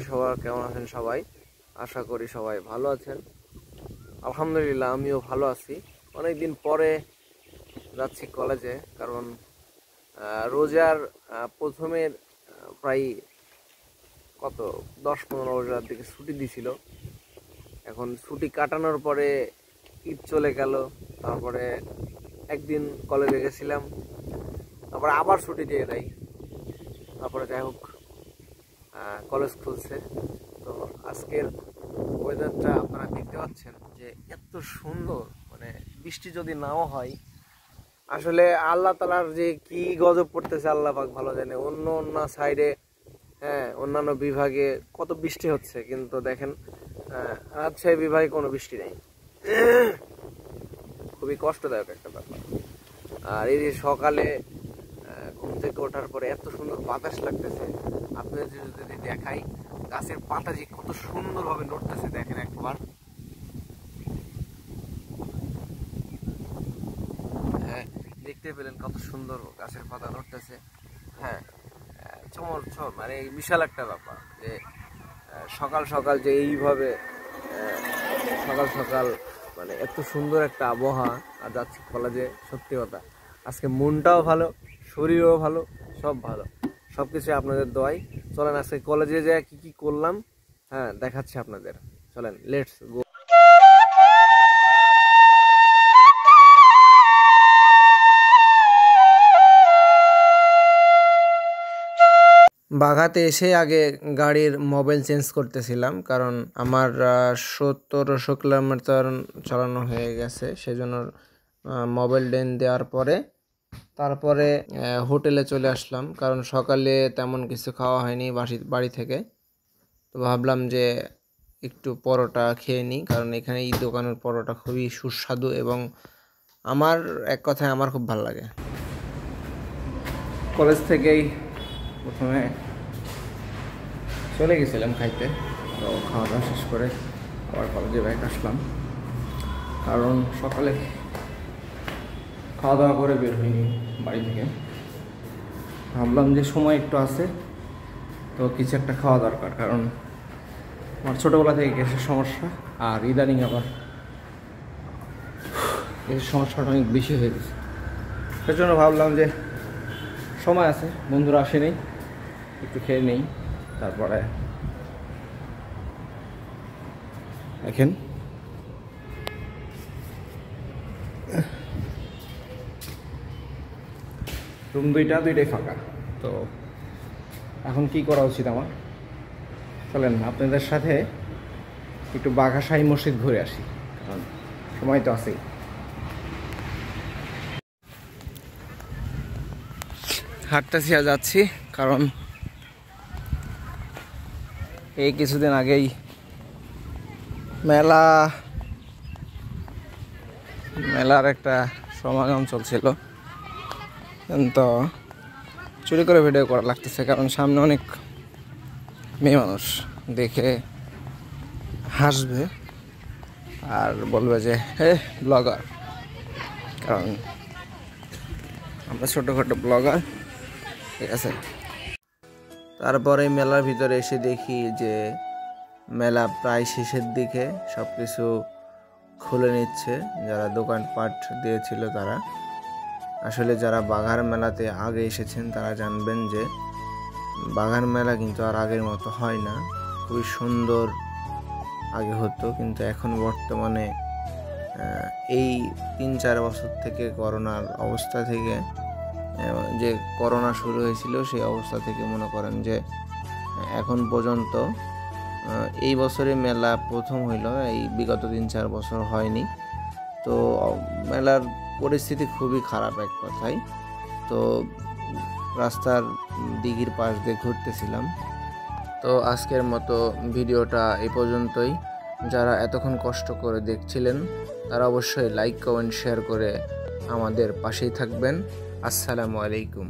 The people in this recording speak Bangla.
সবার কেমন আছেন সবাই? আশা করি সবাই ভালো আছেন। আলহামদুলিল্লাহ আমিও ভালো আছি। অনেকদিন পরে যাচ্ছি কলেজে, কারণ রোজার প্রথমের প্রায় 10-15 রোজার দিকে ছুটি দিছিল। এখন ছুটি কাটানোর পরে ঈদ চলে গেল, তারপরে একদিন কলেজে গেছিলাম, তারপরে আবার ছুটি দিয়ে দেয়। তারপরে যাই হোক কলেজ খুলছে। তো আজকের ওয়েদারটা আপনারা দেখতে পাচ্ছেন যে এত সুন্দর, মানে বৃষ্টি যদি নাও হয়, আসলে আল্লাহ তাআলার যে কি গজব পড়তেছে আল্লাহ পাক ভালো জানে। অন্য সাইডে অন্যান্য বিভাগে কত বৃষ্টি হচ্ছে, কিন্তু দেখেন রাজশাহী বিভাগে কোনো বৃষ্টি নেই। খুবই কষ্টদায়ক একটা ব্যাপার। আর এই যে সকালে ঘুম থেকে ওঠার পরে এত সুন্দর বাতাস লাগতেছে, আপনাদের যদি দেখাই গাছের পাতা যে কত সুন্দরভাবে নড়তেছে, দেখেন একবার। দেখতে পেলেন কত সুন্দর গাছের পাতা নড়তেছে। মানে বিশাল একটা ব্যাপার যে সকাল সকাল যে এইভাবে সকাল সকাল মানে এত সুন্দর একটা আবহাওয়া। আর যাচ্ছি কলেজে, সত্যি কথা আজকে মনটাও ভালো, শরীরও ভালো, সব ভালো, সবকিছু আপনাদের দোয়াই। চলেন আজকে কলেজে যাই কি কি করলাম দেখাচ্ছি আপনাদের। চলেন, লেটস গো। বাঘাতে এসে আগে গাড়ির মোবাইল চেঞ্জ করতেছিলাম, কারণ আমার 1700 কিলোমিটার চালানো হয়ে গেছে। সেজন্য মোবাইল ডেন দেওয়ার পরে তারপরে হোটেলে চলে আসলাম, কারণ সকালে তেমন কিছু খাওয়া হয়নি বাড়ি থেকে। তো ভাবলাম যে একটু পরোটা খেয়ে নিই, কারণ এখানে এই দোকানের পরোটা খুবই সুস্বাদু এবং আমার এক কথায় আমার খুব ভালো লাগে। কলেজ থেকেই প্রথমে চলে গেছিলাম খাইতে, তো খাওয়া দাওয়া শেষ করে আবার কলেজে ব্যাক আসলাম, কারণ সকালে খাওয়া দাওয়া করে বের হইনি বাড়ি থেকে। ভাবলাম যে সময় একটু আছে, তো কিছু একটা খাওয়া দরকার, কারণ আমার ছোটোবেলা থেকে গ্যাসের সমস্যা, আর ইদানিং আবার গ্যাসের সমস্যাটা অনেক বেশি হয়ে গেছে। সেজন্য ভাবলাম যে সময় আছে, বন্ধুরা আসেনি, একটু খেয়ে নেই। তারপরে দেখেন রুম দুইটাই ফাঁকা। তো এখন কি করা উচিত আমার? চলেন আপনাদের সাথে একটু বাঘাশাহী মসজিদ ঘুরে আসি, কারণ সময় তো আছেই। হাঁটতেছি আর যাচ্ছি, কারণ এই কিছুদিন আগেই মেলার একটা সমাগম চলছিল, তো চুরি করে ভিডিও করা লাগতেছে, কারণ সামনে অনেক মেয়ে মানুষ দেখে হাসবে আর বলবে যে হে ব্লগার, কারণ আমরা ছোটোখাটো ব্লগার, ঠিক আছে। তারপরে মেলার ভিতরে এসে দেখি যে মেলা প্রায় শেষের দিকে, সব কিছু খুলে নিচ্ছে। যারা দোকানপাট দিয়েছিল তারা, আসলে যারা বাঘার মেলাতে আগে এসেছেন তারা জানবেন যে বাঘার মেলা কিন্তু আর আগের মতো হয় না। খুবই সুন্দর আগে হতো, কিন্তু এখন বর্তমানে এই 3-4 বছর থেকে করোনার অবস্থা থেকে, যে করোনা শুরু হয়েছিল সেই অবস্থা থেকে মনে করেন যে এখন পর্যন্ত এই বছরে মেলা প্রথম হইল, এই বিগত 3-4 বছর হয়নি। তো মেলার পরিস্থিতি খুবই খারাপ এক কথায়। তো রাস্তার দিঘির পাশ দিয়ে ঘুরতেছিলাম। তো আজকের মতো ভিডিওটা এই পর্যন্তই। যারা এতক্ষণ কষ্ট করে দেখছিলেন তারা অবশ্যই লাইক, কমেন্ট, শেয়ার করে আমাদের পাশেই থাকবেন। আসসালামু আলাইকুম।